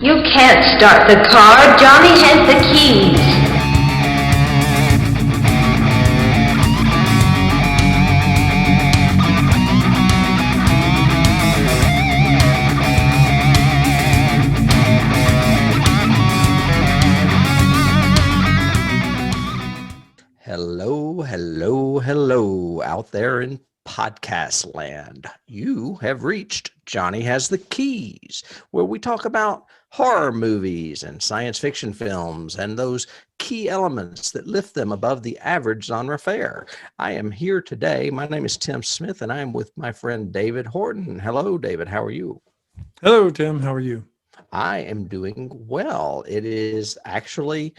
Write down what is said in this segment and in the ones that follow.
You can't start the car. Johnny has the keys. Hello out there in podcast land. You have reached Johnny Has the Keys, where we talk about horror movies and science fiction films and those key elements that lift them above the average genre fare. I am here today. My name is Tim Smith, and I am with my friend David Horton. Hello, David. How are you? Hello, Tim. How are you? I am doing well. It is actually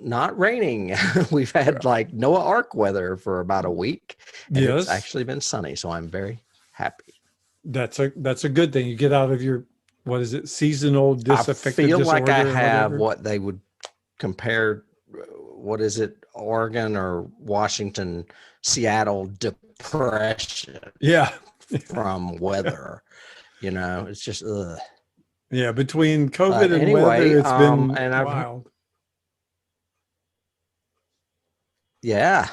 not raining. We've had like Noah Ark weather for about a week, and it's actually been sunny, so I'm very happy. That's a good thing. You get out of your, what is it, seasonal disaffective disorder. I feel disorder like I have what they would compare, what is it, Oregon or Washington, Seattle depression. Yeah. From weather. You know, it's just ugh. Yeah, between COVID and weather, it's been wild. Yeah.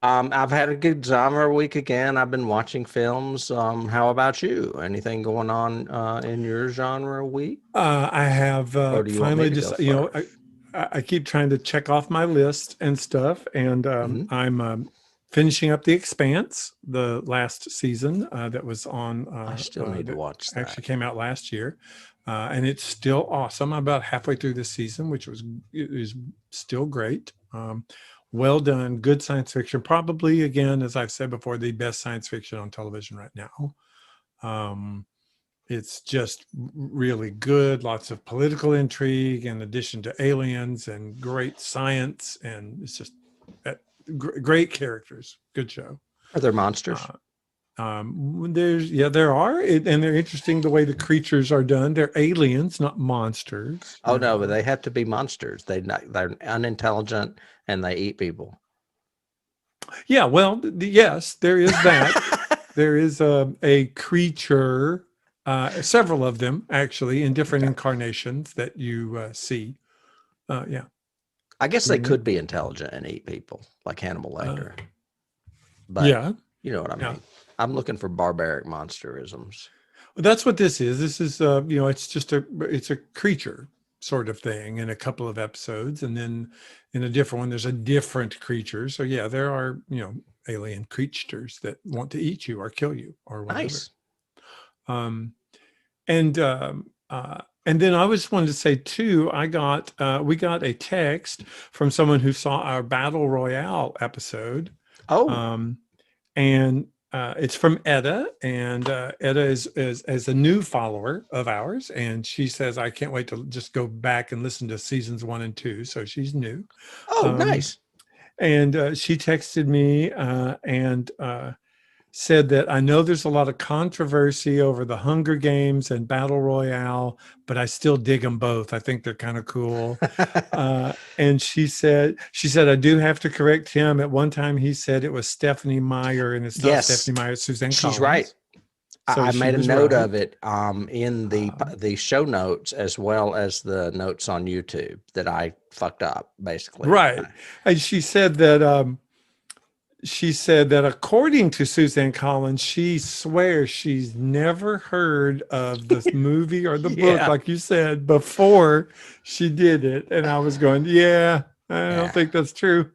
I've had a good genre week again. I've been watching films. How about you? Anything going on in your genre week? I have finally just, I keep trying to check off my list and stuff, and I'm finishing up The Expanse, the last season that was on. I still need to watch that. Actually came out last year. And it's still awesome. I'm about halfway through this season, which is still great. Well done, good science fiction. Probably, again, as I've said before, the best science fiction on television right now. It's just really good. Lots of political intrigue in addition to aliens and great science. And it's just great characters. Good show. Are there monsters? There are, and they're interesting the way the creatures are done. They're aliens, not monsters. Oh no, but they have to be monsters. They're unintelligent and they eat people. Yeah, well, yes, there is that. There is a creature, several of them actually, in different incarnations that you see. Yeah, I guess they could be intelligent and eat people, like Hannibal Lecter. But yeah, you know what I mean. Yeah. I'm looking for barbaric monsterisms. Well, that's what this is. This is, it's just it's a creature sort of thing in a couple of episodes. And then in a different one, there's a different creature. So yeah, there are, alien creatures that want to eat you or kill you or whatever. Nice. And then I just wanted to say too, we got a text from someone who saw our Battle Royale episode. Oh. And it's from Etta, and Etta is a new follower of ours, and she says, I can't wait to just go back and listen to seasons 1 and 2. So she's new. Oh, nice. And she texted me and said that I know there's a lot of controversy over the Hunger Games and Battle Royale, but I still dig them both. I think they're kind of cool. And she said, I do have to correct him. At one time he said it was Stephanie Meyer, and it's not Stephanie Meyer, it's Suzanne Collins. She's right. So I made a note of it in the show notes as well as the notes on YouTube that I fucked up, basically. Right. And she said that according to Suzanne Collins, she swears she's never heard of the movie or the book, like you said, before she did it. And I was going, I don't think that's true.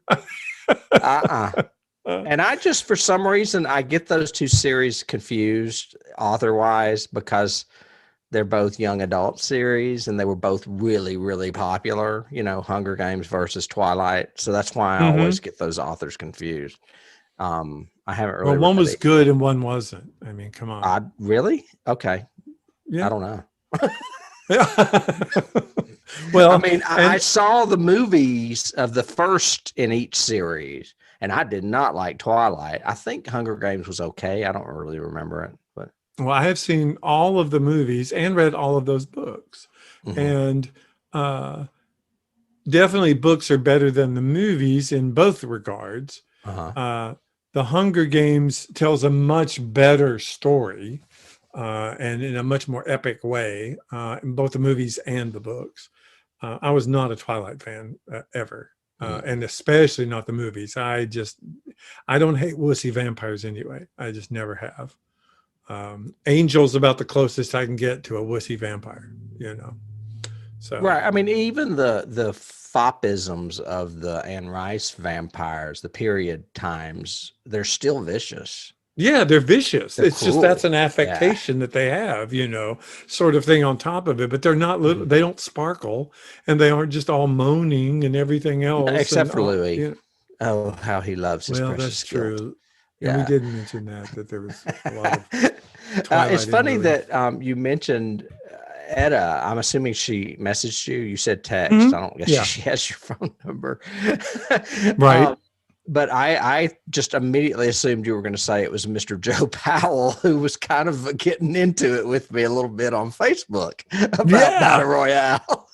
And I just, for some reason, I get those two series confused author-wise because they're both young adult series and they were both really, really popular, Hunger Games versus Twilight. So that's why I always get those authors confused. I haven't really. Well, one was good and one wasn't. I mean, come on. Really? Okay. Yeah. I don't know. Well, I mean, I saw the movies of the first in each series, and I did not like Twilight. I think Hunger Games was okay. I don't really remember it, but. Well, I have seen all of the movies and read all of those books, and definitely books are better than the movies in both regards. The Hunger Games tells a much better story and in a much more epic way, in both the movies and the books. I was not a Twilight fan ever, and especially not the movies. I don't hate wussy vampires anyway. I just never have. Angel's about the closest I can get to a wussy vampire, So Right. I mean, even the fopisms of the Anne Rice vampires, the period times, they're still vicious. yeah, they're vicious. They're It's just that's cruel. an Yeah. affectation that they have, sort of thing on top of it. But they're not little. They don't sparkle, and they aren't just all moaning and everything else. Except And for Louis. Oh, how he loves his well, precious that's guilt. true. And we Yeah. did mention that there was a lot of Twilight. It's funny in Louis. that you mentioned Etta. I'm assuming she messaged you. You said text. I don't guess Yeah. she has your phone number. Right. But I just immediately assumed you were going to say it was Mr. Joe Powell, who was kind of getting into it with me a little bit on Facebook about Battle Royale.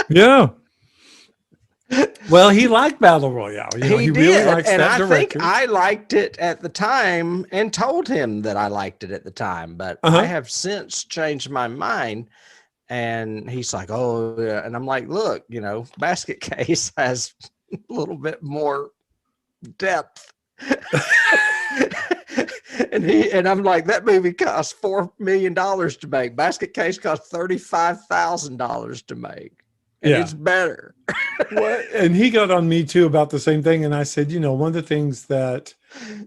Yeah. Well, he liked Battle Royale. He did, really likes and that I director. think I liked it at the time and told him that I liked it at the time, but I have since changed my mind. And he's like, "Oh, yeah," and I'm like, "Look, Basket Case has a little bit more depth." and I'm like, that movie cost $4 million to make. Basket Case cost $35,000 to make. And it's better. Well, and he got on me too about the same thing. And I said, one of the things that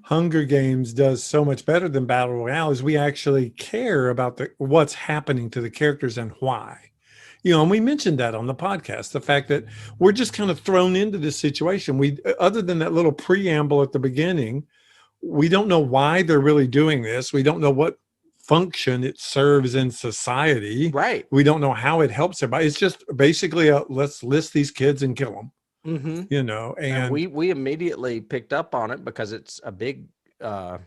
Hunger Games does so much better than Battle Royale is we actually care about what's happening to the characters and why. And we mentioned that on the podcast, the fact that we're just kind of thrown into this situation. Other than that little preamble at the beginning, we don't know why they're really doing this. We don't know what function it serves in society. Right. We don't know how it helps everybody. It's just basically let's list these kids and kill them. And we immediately picked up on it because it's a big, I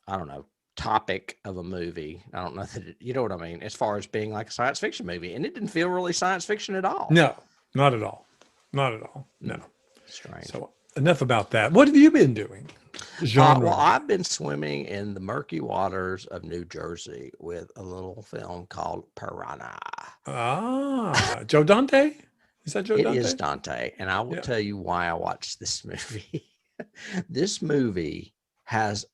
don't know, topic of a movie. I don't know that you know what I mean, as far as being like a science fiction movie, and it didn't feel really science fiction at all. No, not at all. Not at all. No. Strange. So enough about that. What have you been doing? Genre. Well, I've been swimming in the murky waters of New Jersey with a little film called Piranha. Joe Dante? Is that Joe Dante? It is Dante, and I will tell you why I watched this movie. This movie has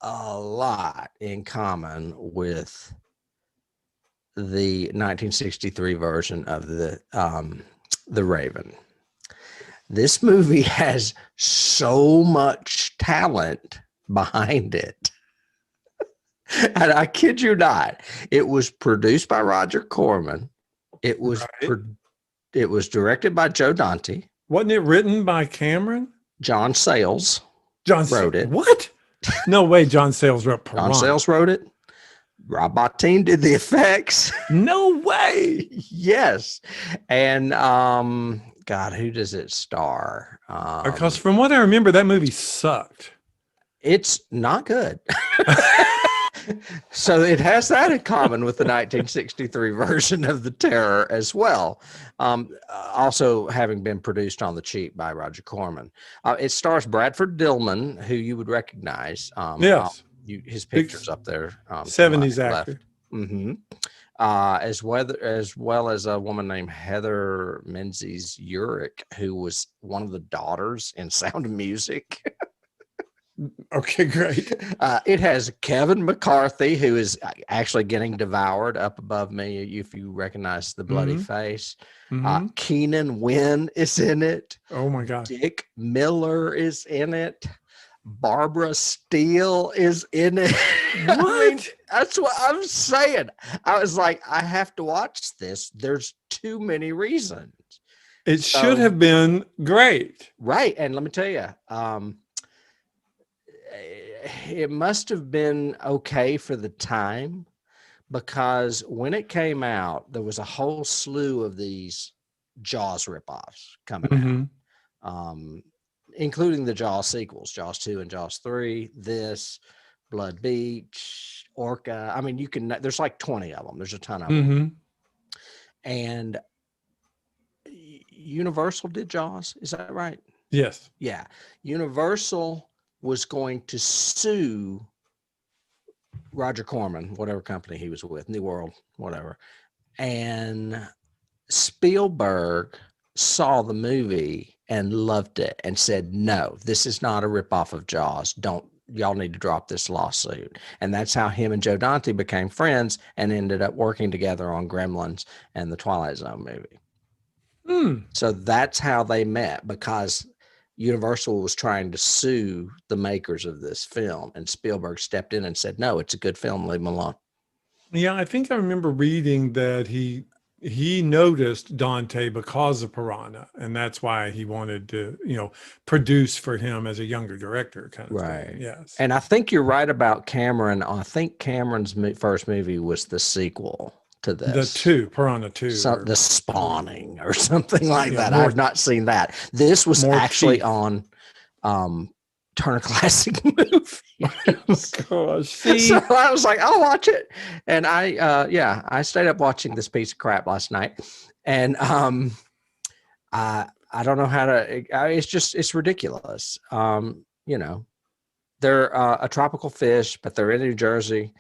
a lot in common with the 1963 version of the Raven. This movie has so much talent behind it. And I kid you not, it was produced by Roger Corman. It was it was directed by Joe Dante. Wasn't it written by Cameron? John Sayles wrote it. What? No way John Sayles wrote Piranha. John Sayles wrote it. Rob Bottin did the effects. No way. Yes. And God, who does it star? Because from what I remember, that movie sucked. It's not good. So it has that in common with the 1963 version of The Terror as well. Also having been produced on the cheap by Roger Corman. It stars Bradford Dillman, who you would recognize. Yes. His picture's up there. 70s actor. Mm-hmm. As well as a woman named Heather Menzies Urich, who was one of the daughters in Sound of Music. Okay, great. It has Kevin McCarthy, who is actually getting devoured up above me, if you recognize the bloody face. Keenan Wynn is in it. Oh my God. Dick Miller is in it. Barbara Steele is in it. What? I mean, that's what I'm saying. I was like, I have to watch this. There's too many reasons. It should have been great. Right. And let me tell you, it must have been okay for the time, because when it came out, there was a whole slew of these Jaws ripoffs coming out, including the Jaws sequels, Jaws 2 and Jaws 3, this, Blood Beach, Orca. I mean, there's like 20 of them. There's a ton of them. And Universal did Jaws. Is that right? Yes. Yeah. Universal was going to sue Roger Corman, whatever company he was with, New World, whatever. And Spielberg saw the movie and loved it and said, no, this is not a ripoff of Jaws. Y'all need to drop this lawsuit. And that's how him and Joe Dante became friends and ended up working together on Gremlins and the Twilight Zone movie. So that's how they met, because Universal was trying to sue the makers of this film, and Spielberg stepped in and said, no, it's a good film, leave him alone. Yeah, I think I remember reading that he noticed Dante because of Piranha, and that's why he wanted to, produce for him as a younger director kind of thing. Yes. And I think you're right about Cameron. I think Cameron's first movie was the sequel to this. Piranha 2. The Spawning or something like that. More, I've not seen that. This was actually on Turner Classic Movies. Gosh, see? So I was like, I'll watch it. And I stayed up watching this piece of crap last night. And I don't know how to, it's ridiculous. They're a tropical fish, but they're in New Jersey.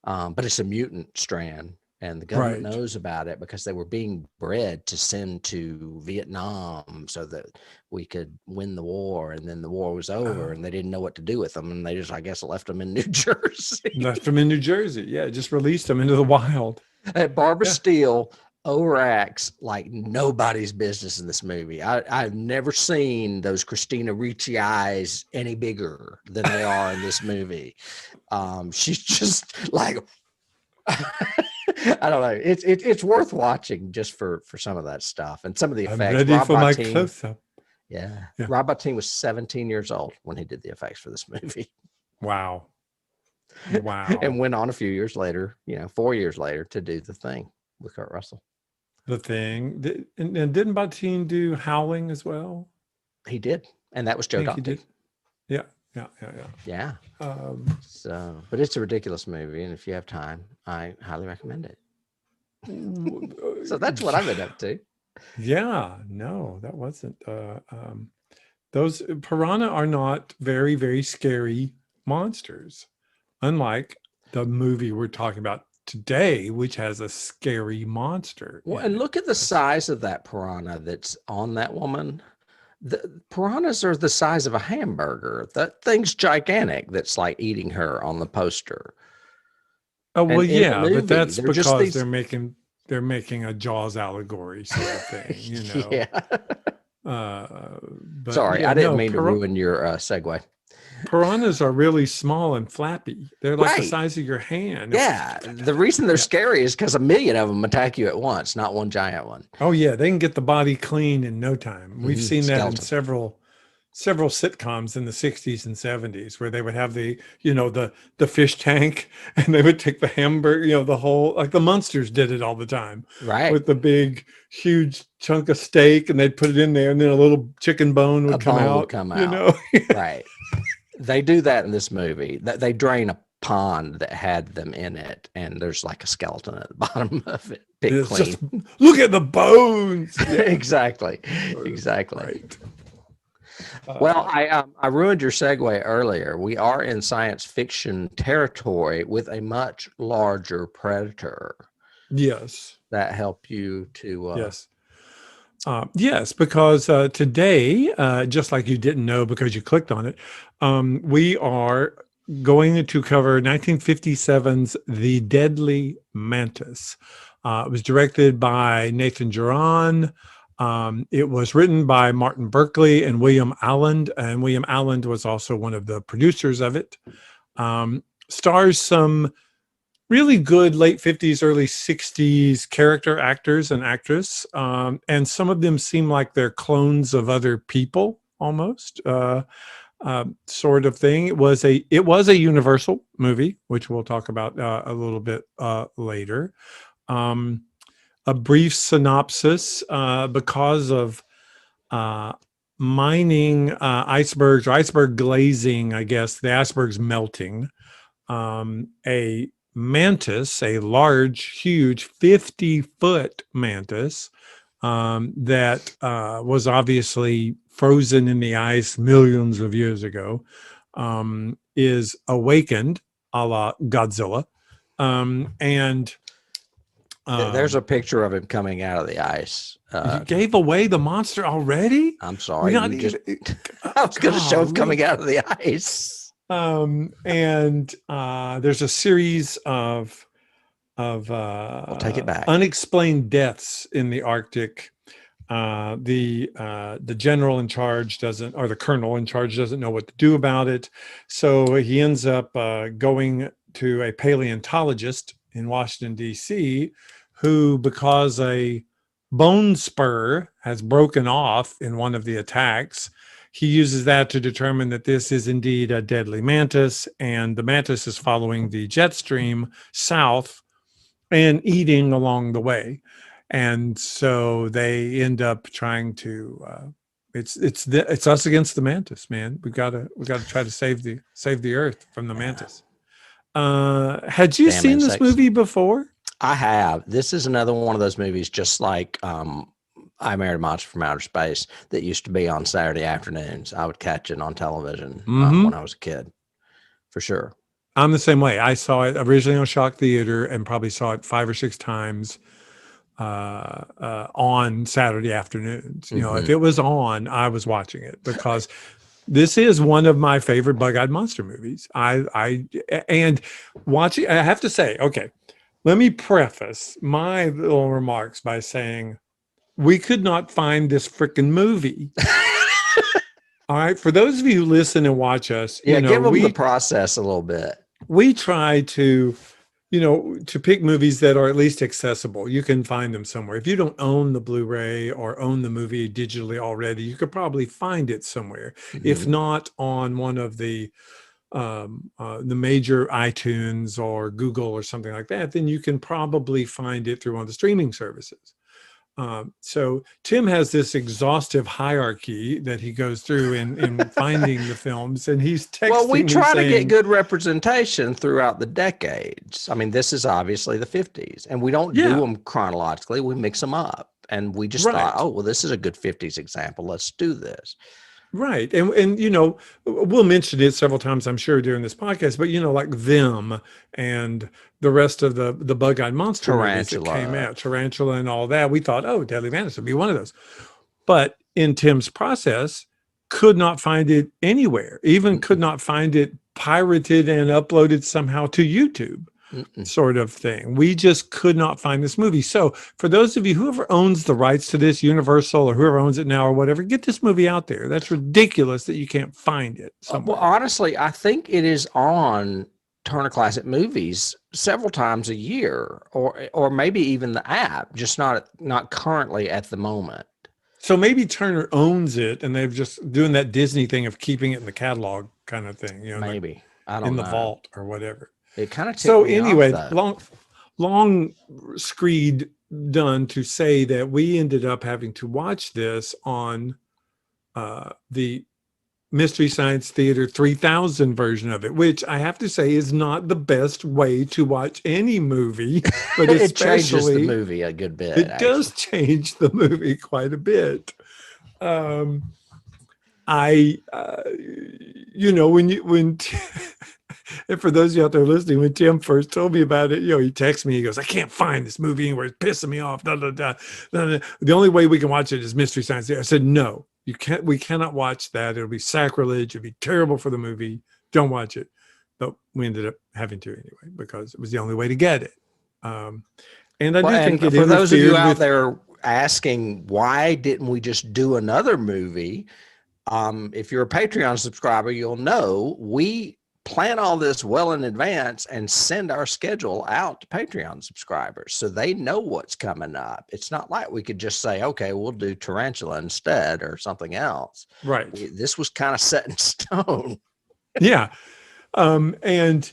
But it's a mutant strand. And the government knows about it because they were being bred to send to Vietnam so that we could win the war. And then the war was over and they didn't know what to do with them. And they just, I guess, left them in New Jersey. Yeah, just released them into the wild. Barbara Steele overacts like nobody's business in this movie. I've never seen those Christina Ricci eyes any bigger than they are in this movie. She's just like... I don't know. It's worth watching just for some of that stuff and some of the effects. I'm ready for my close-up. Yeah. Rob Bottin was 17 years old when he did the effects for this movie. Wow. And went on a few years later, 4 years later, to do The Thing with Kurt Russell. The Thing. And didn't Bottin do Howling as well? He did. And that was Joe Dante. He did. Yeah. Yeah. But it's a ridiculous movie, and if you have time, I highly recommend it. So that's what I've been up to. Yeah, no, that wasn't. Those piranha are not very, very scary monsters, unlike the movie we're talking about today, which has a scary monster. Well, and look at the size of that piranha that's on that woman. The piranhas are the size of a hamburger. That thing's gigantic. That's like eating her on the poster. Oh well, movie, but that's because they're making a Jaws allegory sort of thing, Yeah. But sorry, I didn't mean to ruin your segue. Piranhas are really small and flappy. They're like the size of your hand. Yeah. The reason they're scary is because 1 million of them attack you at once, not one giant one. Oh yeah, they can get the body clean in no time. We've seen that in several sitcoms in the 60s and 70s where they would have the fish tank and they would take the hamburger, the whole, like the Munsters did it all the time. Right. With the big, huge chunk of steak and they'd put it in there and then a little chicken bone would come out. Right. They do that in this movie. They drain a pond that had them in it, and there's like a skeleton at the bottom of it. Picked clean. Just, look at the bones. Yeah. Exactly. Right. Well, I ruined your segue earlier. We are in science fiction territory with a much larger predator. Yes. That helped you to... Yes. Yes, because today, just like you didn't know because you clicked on it, we are going to cover 1957's The Deadly Mantis. It was directed by Nathan Juran. It was written by Martin Berkeley and William Alland, and William Alland was also one of the producers of it. Stars some really good late 50s, early 60s character actors and actress. And some of them seem like they're clones of other people almost, sort of thing. It was a Universal movie, which we'll talk about a little bit later. A brief synopsis, because of mining icebergs or iceberg glazing, I guess, the iceberg's melting. A mantis, a large, huge 50-foot mantis that was obviously frozen in the ice millions of years ago, is awakened a la Godzilla. There's a picture of him coming out of the ice. You gave away the monster already? I'm sorry. We're not You just, even, I was going to show him golly. coming out of the ice. There's a series of I'll take it back. unexplained deaths in the Arctic. The general in charge doesn't, or the colonel in charge doesn't know what to do about it. So he ends up going to a paleontologist in Washington, D.C., who, because a bone spur has broken off in one of the attacks, he uses that to determine that this is indeed a deadly mantis, and the mantis is following the jet stream south and eating along the way. And so they end up trying to it's us against the mantis, man. We gotta try to save the earth from the mantis. Had you seen this movie before? I have. This is another one of those movies, just like I Married a Monster from Outer Space, that used to be on Saturday afternoons. I would catch it on television when I was a kid, for sure. I'm the same way. I saw it originally on Shock Theater and probably saw it 5 or 6 times on Saturday afternoons. You know, if it was on, I was watching it, because this is one of my favorite bug-eyed monster movies. And watching, I have to say, okay, let me preface my little remarks by saying we could not find this freaking movie. All right, for those of you who listen and watch us, give them the process a little bit. We try to, to pick movies that are at least accessible. You can find them somewhere. If you don't own the Blu-ray or own the movie digitally already, you could probably find it somewhere. If not on one of the major iTunes or Google or something like that, then you can probably find it through one of the streaming services. So Tim has this exhaustive hierarchy that he goes through in finding the films, and he's texting. Well, we try to get good representation throughout the decades. I mean, this is obviously the 50s, and we don't do them chronologically. We mix them up, and we just thought, oh, well, this is a good 50s example. Let's do this. Right. And we'll mention it several times, I'm sure, during this podcast, but like Them and the rest of the bug-eyed monster movies that came out, Tarantula and all that, we thought, oh, Deadly Mantis would be one of those. But in Tim's process, could not find it anywhere, even could not find it pirated and uploaded somehow to YouTube. Sort of thing. We just could not find this movie. So for those of you, whoever owns the rights to this, Universal or whoever owns it now or whatever, get this movie out there. That's ridiculous that you can't find it somewhere. Well, honestly, I think it is on Turner Classic Movies several times a year, or maybe even the app, just not currently at the moment. So maybe Turner owns it and they've just doing that Disney thing of keeping it in the catalog kind of thing, maybe like I don't in know. the vault or whatever. It kind of so anyway, long screed done to say that we ended up having to watch this on the Mystery Science Theater 3000 version of it, which I have to say is not the best way to watch any movie, but it especially changes the movie a good bit. It does change the movie quite a bit. And for those of you out there listening, when Tim first told me about it, he texted me. He goes, "I can't find this movie anywhere. It's pissing me off. Da, da, da, da, da. The only way we can watch it is Mystery Science Theater." I said, "No, you can't. We cannot watch that. It'll be sacrilege. It'll be terrible for the movie. Don't watch it." But we ended up having to anyway because it was the only way to get it. And I do think it for those of you out there asking, why didn't we just do another movie? If you're a Patreon subscriber, you'll know we plan all this well in advance and send our schedule out to Patreon subscribers so they know what's coming up. It's not like we could just say, okay, we'll do Tarantula instead or something else. Right. This was kind of set in stone. Yeah. And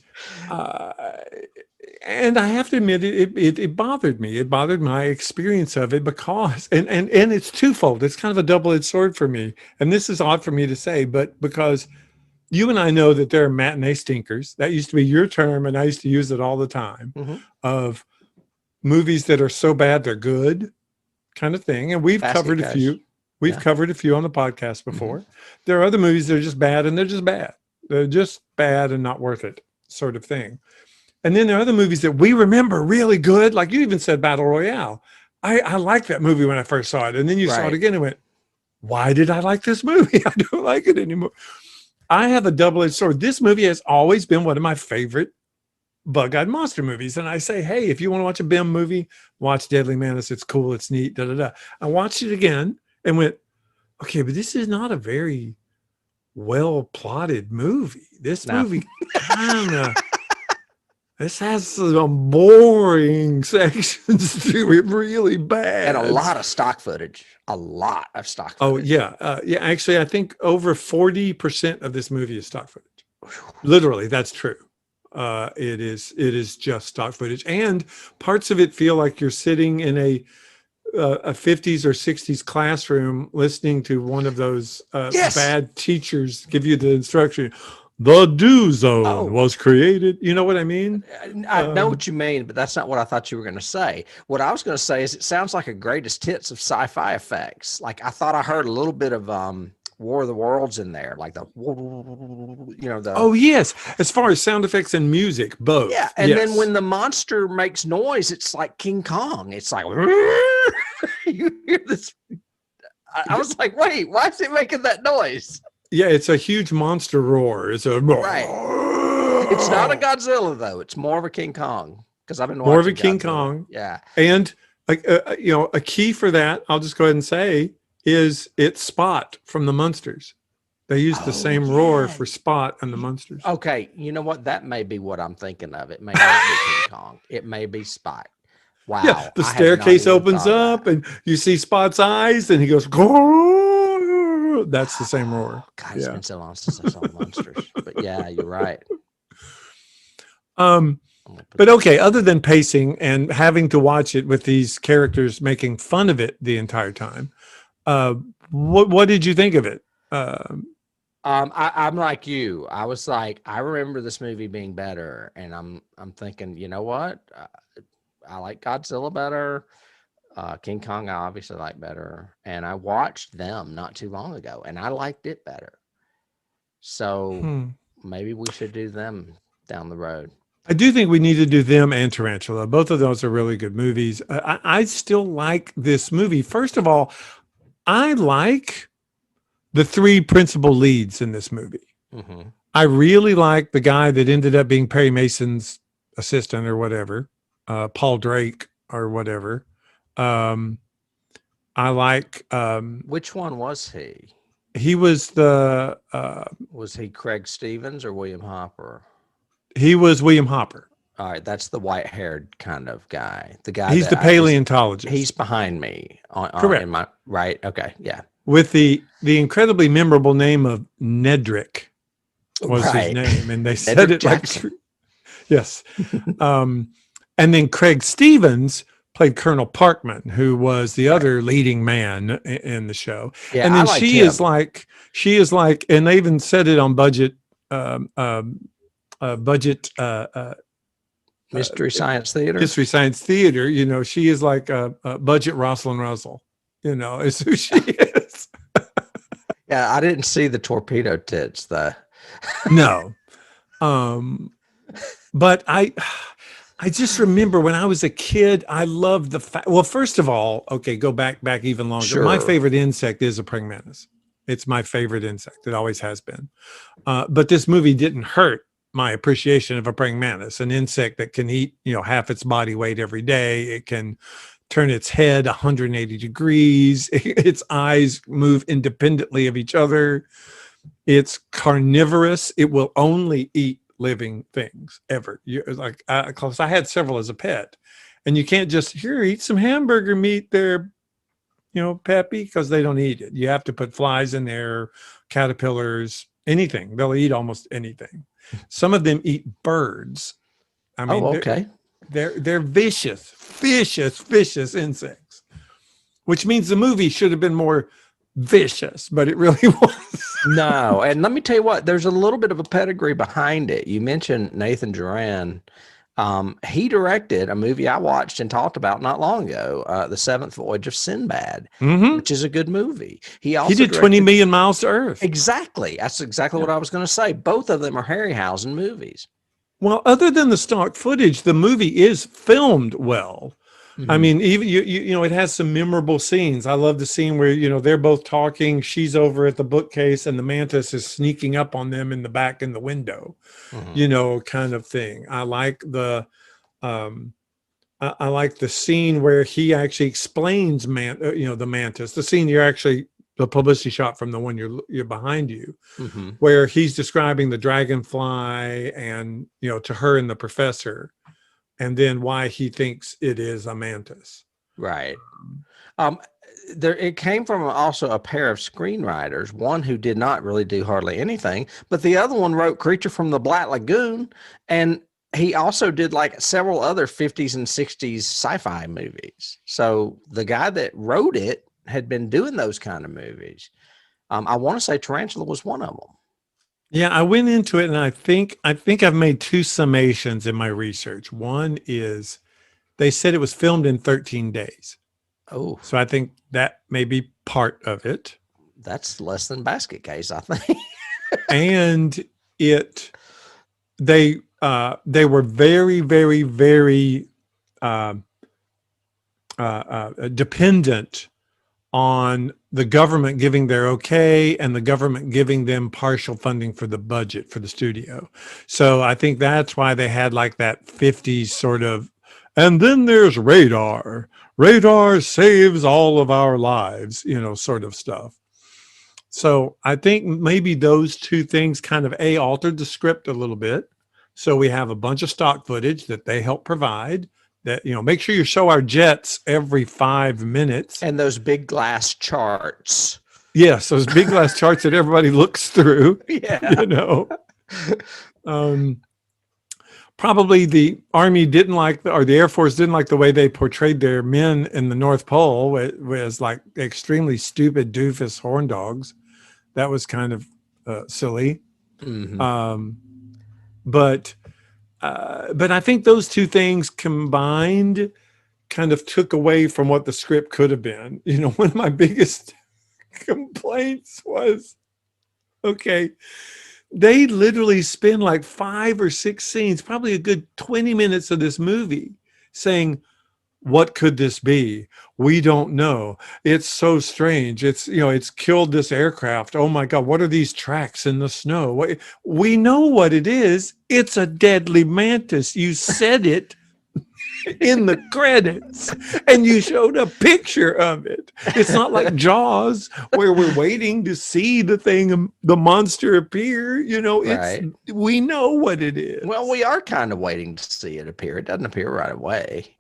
I have to admit, it bothered me. It bothered my experience of it because, and it's twofold. It's kind of a double-edged sword for me. And this is odd for me to say, but because you and I know that there are matinee stinkers. That used to be your term, and I used to use it all the time, of movies that are so bad they're good kind of thing. And we've covered a few. We've covered a few on the podcast before. There are other movies that are just bad, and they're just bad. They're just bad and not worth it. sort of thing. And then there are other movies that we remember really good. Like you even said Battle Royale. I liked that movie when I first saw it. And then you saw it again and went, why did I like this movie? I don't like it anymore. I have a double-edged sword. This movie has always been one of my favorite bug-eyed monster movies. And I say, hey, if you want to watch a BIM movie, watch Deadly Mantis. It's cool. It's neat. Da, da, da. I watched it again and went, okay, but this is not a very well-plotted movie. This movie kind of... This has some boring sections to it, really bad. And a lot of stock footage. A lot of stock footage. Oh, yeah. Actually, I think over 40% of this movie is stock footage. Literally, that's true. It is just stock footage. And parts of it feel like you're sitting in a 50s or 60s classroom listening to one of those bad teachers give you the instruction. The do zone was created. You know what I mean? I know what you mean, but that's not what I thought you were going to say. What I was going to say is it sounds like a greatest hits of sci-fi effects. Like I thought I heard a little bit of War of the Worlds in there, like the. Oh yes, as far as sound effects and music, both. Yeah, and then when the monster makes noise, it's like King Kong. It's like you hear this. I was like, wait, why is it making that noise? Yeah, it's a huge monster roar. It's a right. It's not a Godzilla though. It's more of a King Kong because I've been watching more of a King Godzilla. Kong. Yeah, and a key for that, I'll just go ahead and say, is it's Spot from the Munsters. They used the same roar for Spot and the Munsters. Okay, you know what? That may be what I'm thinking of. It may not be King Kong. It may be Spot. Wow. Yeah, the staircase opens up and you see Spot's eyes, and he goes. That's the same roar. God, it's been so long since I saw Monsters. But yeah, you're right. But okay, other than pacing and having to watch it with these characters making fun of it the entire time, what did you think of it? I'm like you. I was like, I remember this movie being better, and I'm thinking, you know what? I like Godzilla better. King Kong, I obviously like better, and I watched them not too long ago, and I liked it better. So maybe we should do them down the road. I do think we need to do them and Tarantula. Both of those are really good movies. I still like this movie. First of all, I like the three principal leads in this movie. Mm-hmm. I really like the guy that ended up being Perry Mason's assistant or whatever, Paul Drake or whatever. I like which one was he? He was the was he Craig Stevens or William Hopper? He was William Hopper. All right, that's the white-haired kind of guy. The guy he's the paleontologist. He's behind me correct. In my right. Okay, yeah. With the incredibly memorable name of Nedrick was his name, and they said it Jackson. Like yes. And then Craig Stevens played Colonel Parkman, who was the other leading man in the show. Yeah, and then she is like, and they even said it on Budget Mystery Science Theater. Mystery Science Theater. You know, she is like a Budget Rosalind Russell. You know, is who she is. Yeah, I didn't see the torpedo tits though. No, but I just remember when I was a kid, I loved the fact. Well, first of all, okay, go back even longer. Sure. My favorite insect is a praying mantis. It's my favorite insect. It always has been. But this movie didn't hurt my appreciation of a praying mantis, an insect that can eat, half its body weight every day. It can turn its head 180 degrees. Its eyes move independently of each other. It's carnivorous. It will only eat living things ever. Cause I had several as a pet, and you can't just eat some hamburger meat there, Peppy, because they don't eat it. You have to put flies in there, caterpillars, anything. They'll eat almost anything. Some of them eat birds. I mean, okay. They're vicious insects, which means the movie should have been more vicious, but it really was. No, and let me tell you what, there's a little bit of a pedigree behind it. You mentioned Nathan Duran. He directed a movie I watched and talked about not long ago, The Seventh Voyage of Sinbad, which is a good movie. He did 20 Million Miles to Earth. Exactly. That's exactly what I was going to say. Both of them are Harryhausen movies. Well, other than the stock footage, the movie is filmed well. I mean, even you know, it has some memorable scenes. I love the scene where, you know, they're both talking. She's over at the bookcase and the mantis is sneaking up on them in the back in the window, you know, kind of thing. I like the, I like the scene where he actually explains you know, the mantis, the scene you're actually, the publicity shot from the one you're behind you, where he's describing the dragonfly and, you know, to her and the professor, and then why he thinks it is a mantis. Right. There, it came from also a pair of screenwriters, one who did not really do hardly anything, but the other one wrote Creature from the Black Lagoon, and he also did like several other 50s and 60s sci-fi movies. So the guy that wrote it had been doing those kind of movies. I want to say Tarantula was one of them. Yeah, I went into it and I think I've made two summations in my research. One is they said it was filmed in 13 days. Oh, So I think that may be part of it. that's less than Basket Case, I think. And they were very, very, very dependent on the government giving their okay and the government giving them partial funding for the budget for the studio. So I think that's why they had like that 50s sort of, and then there's radar. Radar saves all of our lives, you know, sort of stuff. So I think maybe those two things kind of altered the script a little bit. So we have a bunch of stock footage that they help provide. That, you know, make sure you show our jets every 5 minutes. And those big glass charts. Yes, those big glass charts that everybody looks through. Yeah. You know. Probably the Army didn't like, or the Air Force didn't like the way they portrayed their men in the North Pole, was like extremely stupid doofus horn dogs. That was kind of silly. But I think those two things combined kind of took away from what the script could have been. You know, one of my biggest complaints was, okay, they literally spend like 5 or 6 scenes, probably a good 20 minutes of this movie saying, what could this be? We don't know. It's so strange. It's, you know, it's killed this aircraft. Oh my God, what are these tracks in the snow? We know what it is. It's a deadly mantis. You said it in the credits and you showed a picture of it. It's not like Jaws where we're waiting to see the monster appear. You know, Right. We know what it is. Well, we are kind of waiting to see it appear. It doesn't appear right away.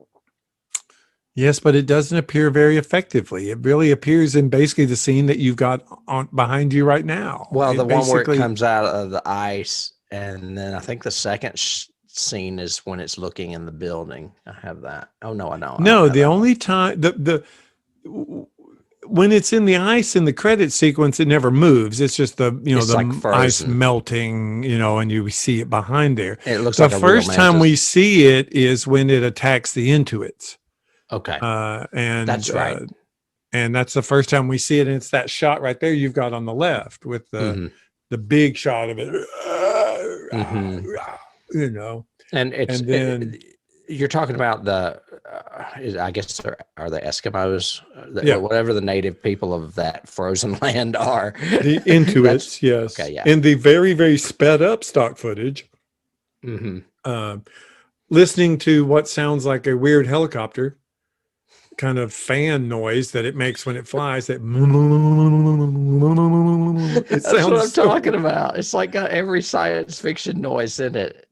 Yes, but it doesn't appear very effectively. It really appears in basically the scene that you've got on behind you right now. Well, the one where it comes out of the ice, and then I think the second scene is when it's looking in the building. I have that. Oh no, I don't. No, the only time when it's in the ice in the credit sequence, it never moves. It's just the like ice melting, you know, and you see it behind there. It looks the like first time we see it is when it attacks the Intuits. Okay. And that's right. And that's the first time we see it. And it's that shot right there you've got on the left with the big shot of it. You know, and you're talking about the, I guess, are the Eskimos, whatever the native people of that frozen land are. The Intuits, yes. Okay, yeah. And the very, very sped up stock footage. Listening to what sounds like a weird helicopter kind of fan noise that it makes when it flies. That's what I'm talking about. It's like got every science fiction noise in it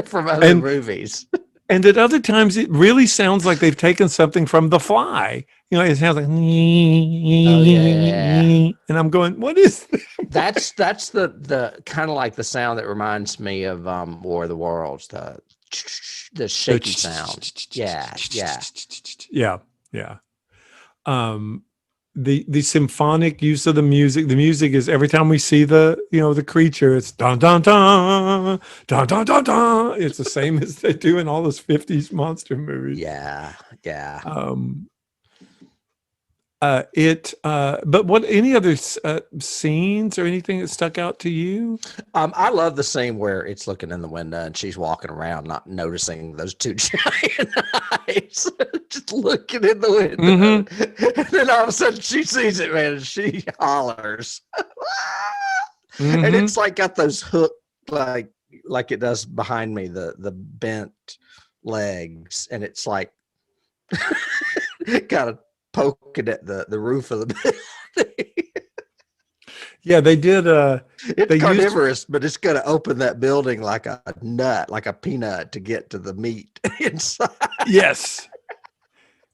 from other movies. And at other times, it really sounds like they've taken something from The Fly. You know, it sounds like, and I'm going, what is that? That's the kind of like the sound that reminds me of War of the Worlds, the shaky sound. Yeah. The symphonic use of the music is every time we see the creature, it's dun dun dun dun dun dun dun. It's the same as they do in all those 50s monster movies. Yeah. But what, any other scenes or anything that stuck out to you? I love the scene where it's looking in the window and she's walking around, not noticing those two giant eyes, just looking in the window. Mm-hmm. And then all of a sudden she sees it, man, and she hollers. And Mm-hmm. it's like got those hook, like it does behind me, the bent legs, and it's like kind of poking at the roof of the building. Yeah, they did. It's They carnivorous, but it's going to open that building like a nut, like a peanut, to get to the meat inside. Yes.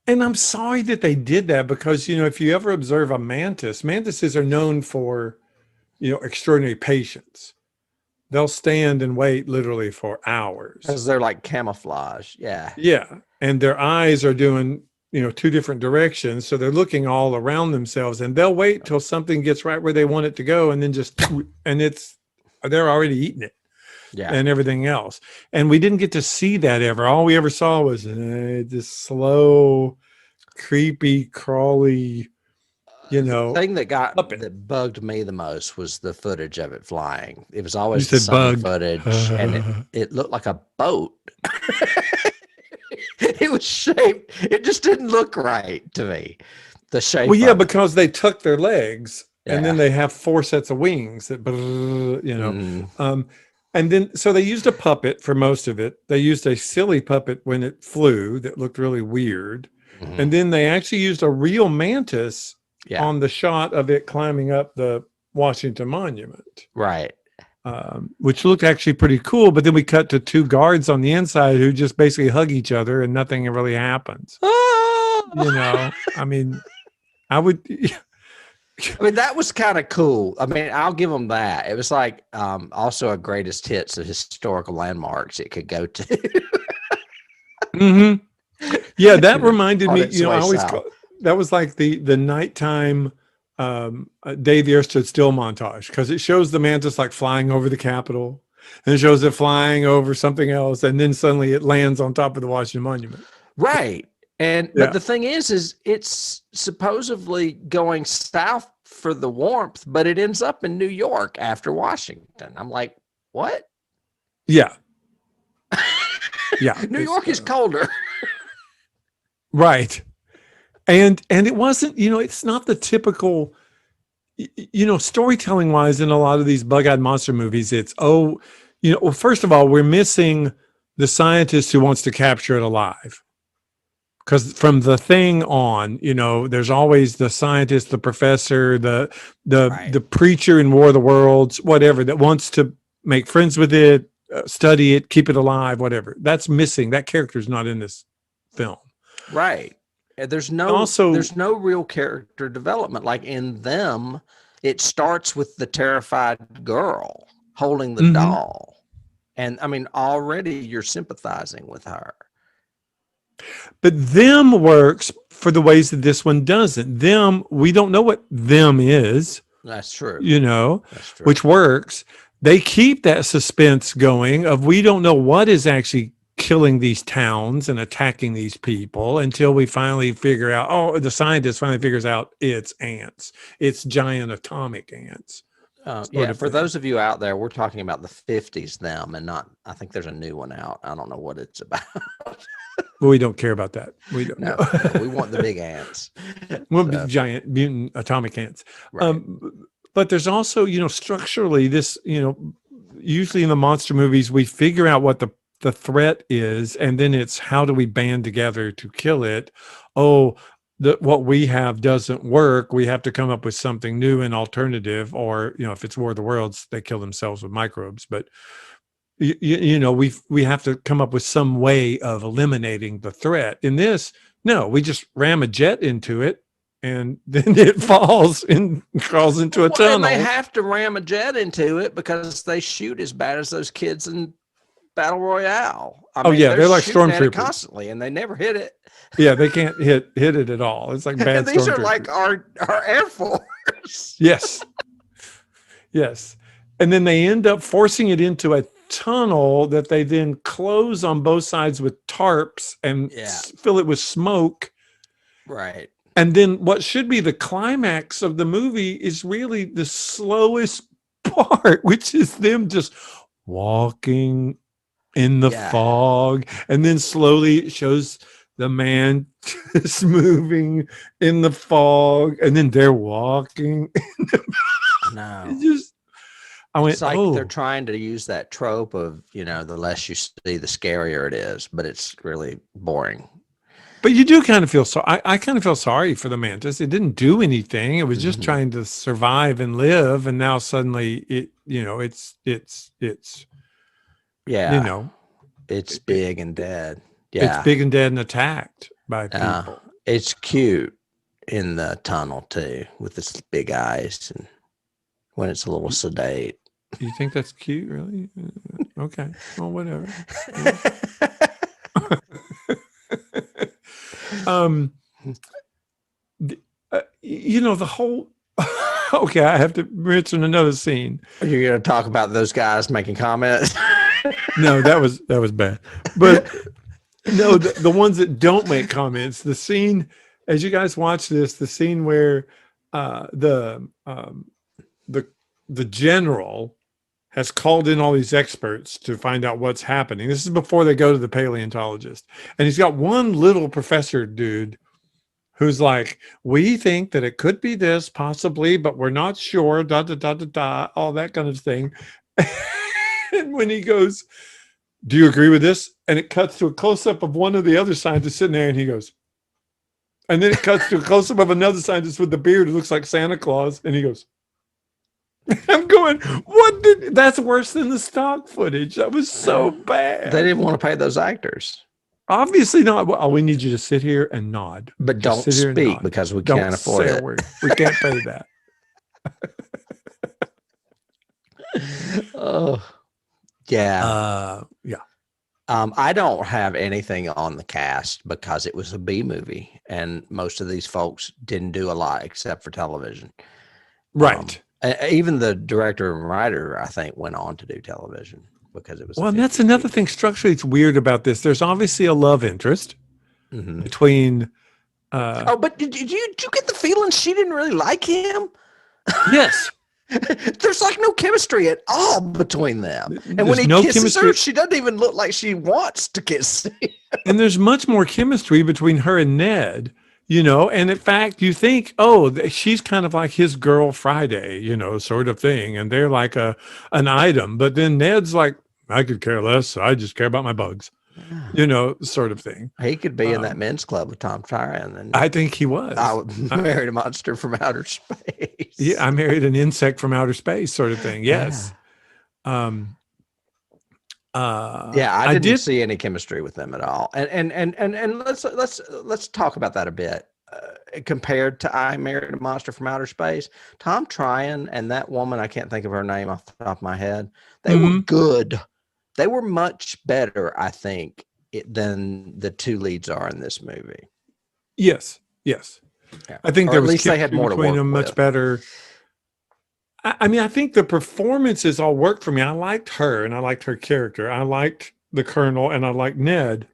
And I'm sorry that they did that, because, if you ever observe a mantises are known for, extraordinary patience. They'll stand and wait literally for hours. Because they're like camouflage. Yeah. Yeah. And their eyes are doing, two different directions. So they're looking all around themselves, and they'll wait till something gets right where they want it to go. And then they're already eating it. Yeah. And everything else. And we didn't get to see that ever. All we ever saw was this slow, creepy, crawly, The thing that puppet. that bugged me the most was the footage of it flying. It was always You the said sunny bug. footage, and it looked like a boat. It was shaped. It just didn't look right to me. The shape. Well, yeah, of it. because they tuck their legs, and then Yeah. they have 4 sets of wings that, and then, so they used a puppet for most of it. They used a silly puppet when it flew that looked really weird. Mhm. And then they actually used a real mantis Yeah. on the shot of it climbing up the Washington Monument, Right. which looked actually pretty cool. But then we cut to 2 guards on the inside who just basically hug each other, and nothing really happens. I mean, I would. I mean, that was kind of cool. I mean, I'll give them that. It was like also a greatest hits of historical landmarks it could go to. Mm-hmm. Yeah, that reminded On me. its I way always south. that was like the nighttime Day the Earth Stood Still montage, because it shows the mantis like flying over the Capitol, and it shows it flying over something else, and then suddenly it lands on top of the Washington Monument. Right. And Yeah. but the thing is it's supposedly going south for the warmth, but it ends up in New York after Washington. I'm like, what? Yeah. Yeah. New York is colder. Right. And it wasn't, it's not the typical, storytelling wise in a lot of these bug-eyed monster movies. It's, well, first of all, we're missing the scientist who wants to capture it alive. Because from The Thing on, there's always the scientist, the professor, the Right. preacher in War of the Worlds, whatever, that wants to make friends with it, study it, keep it alive, whatever. That's missing. That character's not in this film. Right. And there's Also, no real character development. Like in them, it starts with the terrified girl holding the Mhm. doll. And I mean, already you're sympathizing with her. but them works for the ways that this one doesn't. Them, we don't know what them is, That's true. That's true. which works. They keep that suspense going of, we don't know what is actually killing these towns and attacking these people, until we finally figure out, the scientist finally figures out it's ants. It's giant atomic ants. Yeah, for those of you out there, we're talking about the 50s them, and not, I think there's a new one out. I don't know what it's about. But we don't care about that. We don't No, know. we want the big ants. We'll be giant mutant atomic ants. Right. But there's also, structurally this, usually in the monster movies, we figure out what the threat is, and then it's how do we band together to kill it? What we have doesn't work. We have to come up with something new and alternative, or, if it's War of the Worlds, they kill themselves with microbes. But we have to come up with some way of eliminating the threat. In this, no, we just ram a jet into it, and then it falls and crawls into a tunnel. And they have to ram a jet into it because they shoot as bad as those kids in Battle Royale. They're like shooting at it stormtroopers constantly, and they never hit it. Yeah, they can't hit it at all. It's like bad. And these are stormtroopers. like our Air Force. Yes. And then they end up forcing it into a tunnel that they then close on both sides with tarps and fill it with smoke. Right. And then what should be the climax of the movie is really the slowest part, which is them just walking in the fog. And then slowly it shows the man just moving in the fog. And then they're walking. No. I went, it's like they're trying to use that trope of, the less you see, the scarier it is, but it's really boring. But you do kind of feel I kind of feel sorry for the mantis. It didn't do anything. It was just trying to survive and live. And now suddenly it's big and dead. Yeah. It's big and dead and attacked by people. It's cute in the tunnel too, with its big eyes and when it's a little sedate. You think that's cute, really? Okay. Well, whatever. The whole okay, I have to mention another scene. Are you going to talk about those guys making comments? No, that was bad. But no, the ones that don't make comments, the scene, as you guys watch this, the scene where the general has called in all these experts to find out what's happening. This is before they go to the paleontologist. And he's got one little professor dude who's like, we think that it could be this possibly, but we're not sure, all that kind of thing. And when he goes, do you agree with this? And it cuts to a close-up of one of the other scientists sitting there and he goes, and then it cuts to a close-up of another scientist with the beard who looks like Santa Claus. And he goes, I'm going, that's worse than the stock footage. That was so bad. They didn't want to pay those actors. Obviously not. Well, we need you to sit here and nod. But don't speak because we can't afford it. We can't pay that. Oh, yeah. Yeah. I don't have anything on the cast because it was a B movie and most of these folks didn't do a lot except for television. Right. Even the director and writer, I think, went on to do television because it was. Well, and that's another thing structurally it's weird about this. There's obviously a love interest between. But did you get the feeling she didn't really like him? Yes. There's like no chemistry at all between them. And when he kisses her, she doesn't even look like she wants to kiss him. And there's much more chemistry between her and Ned. And in fact, you think, she's kind of like his girl Friday, sort of thing. And they're like an item. But then Ned's like, I could care less. I just care about my bugs, sort of thing. He could be in that men's club with Tom Tryon. And I think he was. I married a monster from outer space. Yeah, I married an insect from outer space, sort of thing. Yes. Yeah. I didn't see any chemistry with them at all. And let's talk about that a bit. Compared to I Married a Monster from Outer Space, Tom Tryon and that woman, I can't think of her name off the top of my head. They were good. They were much better, I think, than the two leads are in this movie. Yes. Yeah. I think there was, at least they had more between them much better. I mean, I think the performances all worked for me. I liked her and I liked her character. I liked the Colonel and I liked Ned.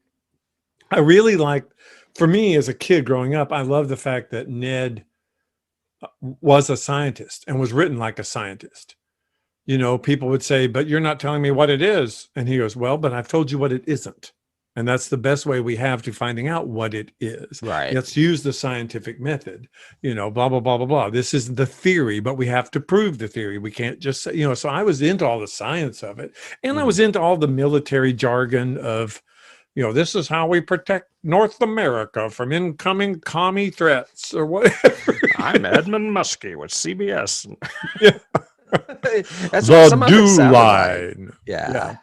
I really liked, for me as a kid growing up, I love the fact that Ned was a scientist and was written like a scientist. People would say, but you're not telling me what it is. And he goes, well, but I've told you what it isn't. And that's the best way we have to finding out what it is. Right. Let's use the scientific method, blah, blah, blah, blah, blah. This is the theory, but we have to prove the theory. We can't just say, so I was into all the science of it. And I was into all the military jargon of, this is how we protect North America from incoming commie threats or whatever. I'm Edmund Muskie with CBS. Yeah. That's the do line. Like. Yeah.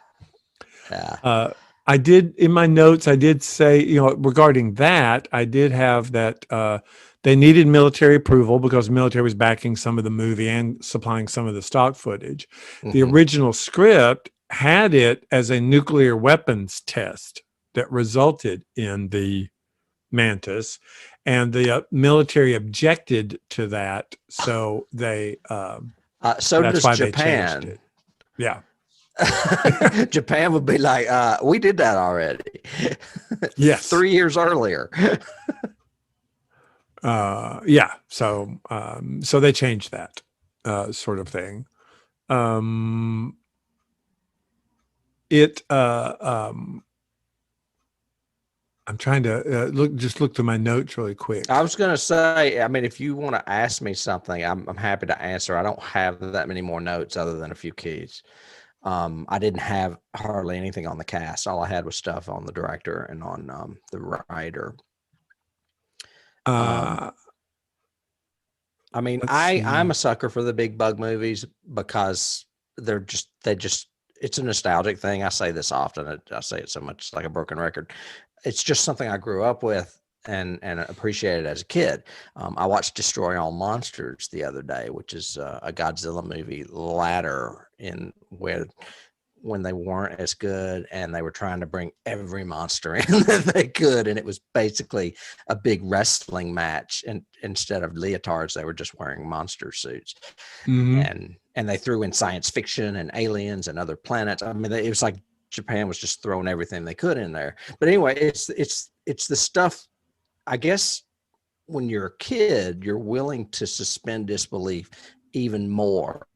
I did in my notes, I did say, regarding that, I did have that they needed military approval because the military was backing some of the movie and supplying some of the stock footage. The original script had it as a nuclear weapons test that resulted in the Mantis, and the military objected to that. So they, so that's does why Japan. They changed it. Yeah. Japan would be like, we did that already. Yes. 3 years earlier. Yeah. So they changed that sort of thing. It I'm trying to look through my notes really quick. I was going to say, I mean, if you want to ask me something, I'm happy to answer. I don't have that many more notes other than a few keys. I didn't have hardly anything on the cast. All I had was stuff on the director and on the writer. Uh, I mean, let's I'm see. a sucker for the big bug movies because they just it's a nostalgic thing. I say this often. I say it so much it's like a broken record. It's just something I grew up with and appreciated as a kid. I watched Destroy All Monsters the other day, which is a Godzilla movie latter in where when they weren't as good and they were trying to bring every monster in that they could, and it was basically a big wrestling match, and instead of leotards they were just wearing monster suits. Mhm. And they threw in science fiction and aliens and other planets. I mean, it was like Japan was just throwing everything they could in there. But anyway, it's the stuff, I guess. When you're a kid, you're willing to suspend disbelief even more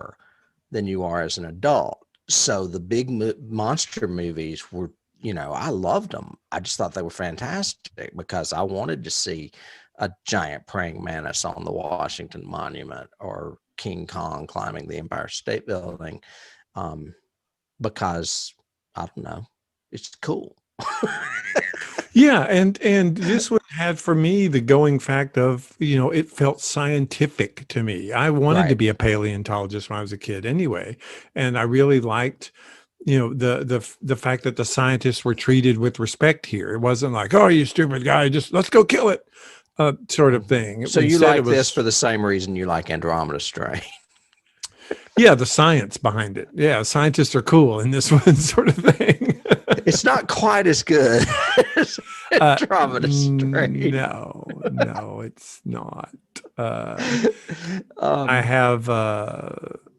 than you are as an adult. So the big monster movies were, I loved them. I just thought they were fantastic because I wanted to see a giant praying mantis on the Washington Monument or King Kong climbing the Empire State Building, because I don't know, it's cool. Yeah, and this one had for me the going fact of, it felt scientific to me. I wanted to Right. be a paleontologist when I was a kid anyway, and I really liked, the fact that the scientists were treated with respect here. It wasn't like, "Oh, you stupid guy, just let's go kill it," sort of thing. So you Instead, it like this for was, the same reason you like Andromeda Strain. yeah, the science behind it. Yeah, scientists are cool in this one, sort of thing. It's not quite as good as Andromeda Strain. No, it's not. I um, have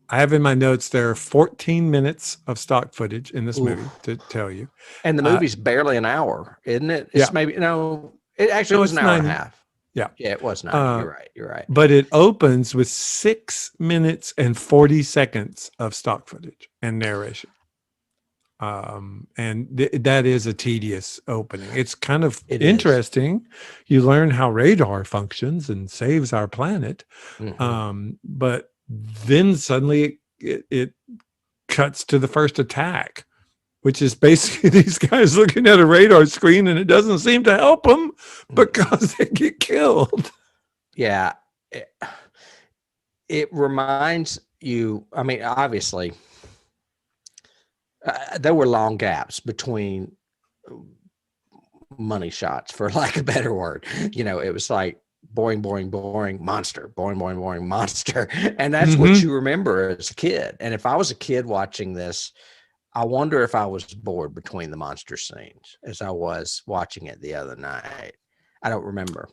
I have in my notes there are 14 minutes of stock footage in this movie oof. to tell you. And the Uh, movie's barely an hour, isn't it? yeah, It's maybe no. It actually no, was an it's hour and a 90. half. Yeah, Yeah, it was 90. uh, You're right. You're right. but it opens with 6 minutes and 40 seconds of stock footage and narration. And that is a tedious opening. It's kind of It is. interesting. You learn how radar functions and saves our planet. Mm-hmm. But then suddenly it cuts to the first attack, which is basically these guys looking at a radar screen, and it doesn't seem to help them because they get killed. Yeah. It, it reminds you, I mean, obviously, there were long gaps between money shots, for lack of a better word. It was like boring, boring, boring, monster, boring, boring, boring, monster. And that's what Mm-hmm. you remember as a kid. And if I was a kid watching this, I wonder if I was bored between the monster scenes as I was watching it the other night. I don't remember.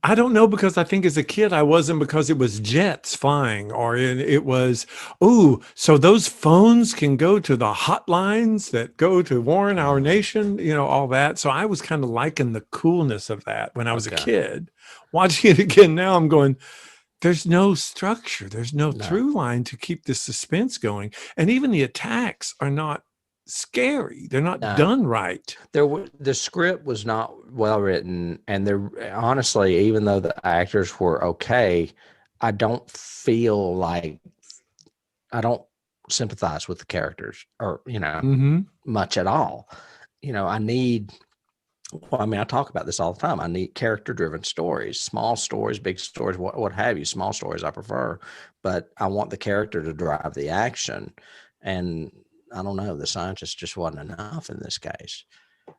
I don't know, because I think as a kid I wasn't, because it was jets flying, or it was, oh, so those phones can go to the hotlines that go to warn our nation, all that. So I was kind of liking the coolness of that when I was a Okay. kid. Watching it again now, I'm going, there's no structure, there's no No. through line to keep the suspense going, and even the attacks are not scary. They're not No. done right. The script was not well written, and honestly, even though the actors were okay, I don't feel like I don't sympathize with the characters or, Mm-hmm. much at all. I need, well, I mean, I talk about this all the time. I need character driven stories, small stories, big stories, what have you. Small stories I prefer, but I want the character to drive the action. And I don't know, the scientist just wasn't enough in this case.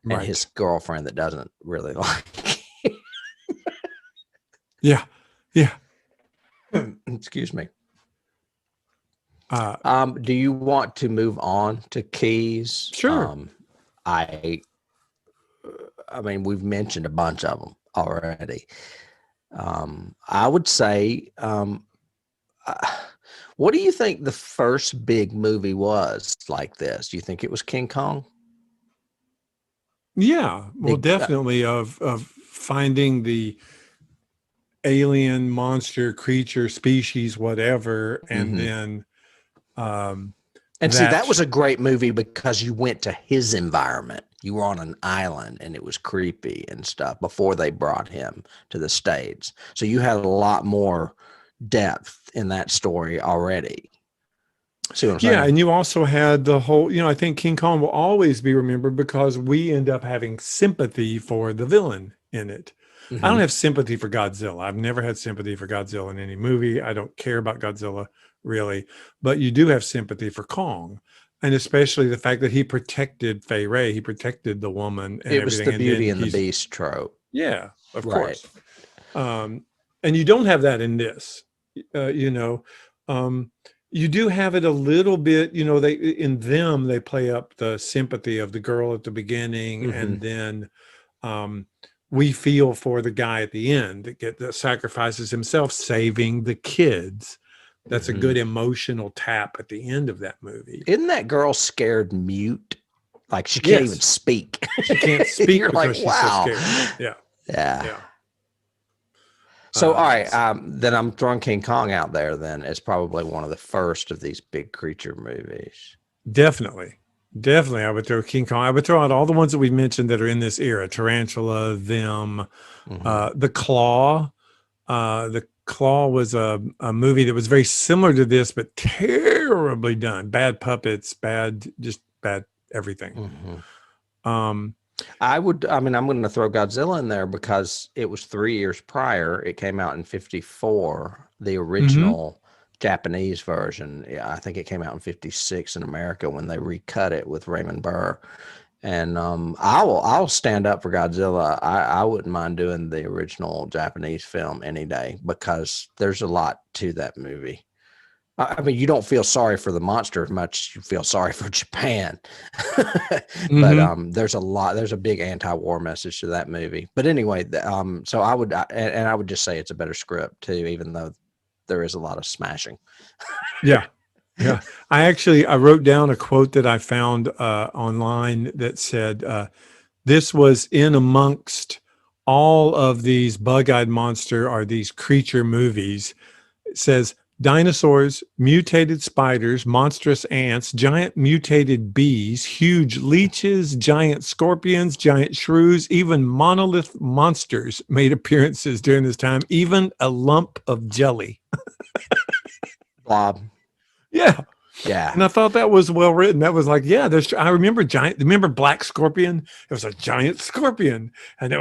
And his Right. girlfriend that doesn't really like Yeah. Yeah. excuse me. Uh, Do you want to move on to keys? sure. I I mean, we've mentioned a bunch of them already. I would say, uh, what do you think the first big movie was like this? Do you think it was King Kong? Yeah. Well, The definitely of finding alien monster creature species, whatever, and then and see, that was a great movie because you went to his environment. You were on an island and it was creepy and stuff before they brought him to the States. So you had a lot more depth in that story already. See what I'm saying? Yeah, and you also had the whole, I think King Kong will always be remembered because we end up having sympathy for the villain in it. I don't have sympathy for Godzilla. I've never had sympathy for Godzilla in any movie. I don't care about Godzilla really, but you do have sympathy for Kong, and especially the fact that he protected Fay Ray. He protected the woman and it was everything. the Beauty and the Beast trope. Yeah, of Right. course. And you don't have that in this, you do have it a little bit, they play up the sympathy of the girl at the beginning. And then we feel for the guy at the end that sacrifices himself, saving the kids. That's a good emotional tap at the end of that movie. Isn't that girl scared mute? Like she can't even speak. She can't speak. You're like, wow. She's so scared. Yeah. So, all right, then I'm throwing King Kong out there. Then it's probably one of the first of these big creature movies. Definitely, I would throw King Kong. I would throw out all the ones that we've mentioned that are in this era: Tarantula, them, the Claw. The Claw was a movie that was very similar to this, but terribly done. Bad puppets, bad everything. I'm going to throw Godzilla in there because it was 3 years prior. It came out in 1954, the original Japanese version. Yeah, I think it came out in 1956 in America when they recut it with Raymond Burr. And I'll stand up for Godzilla. I wouldn't mind doing the original Japanese film any day because there's a lot to that movie. I mean, you don't feel sorry for the monster as much as you feel sorry for Japan. But there's a big anti-war message to that movie. But anyway, so I would just say it's a better script too, even though there is a lot of smashing. Yeah. I wrote down a quote that I found online that said, this was in amongst all of these bug-eyed monster or these creature movies. It says, dinosaurs, mutated spiders, monstrous ants, giant mutated bees, huge leeches, giant scorpions, giant shrews, even monolith monsters made appearances during this time, even a lump of jelly. Blob. Yeah. Yeah. And I thought that was well written. That was like, I remember Black Scorpion? It was a giant scorpion. And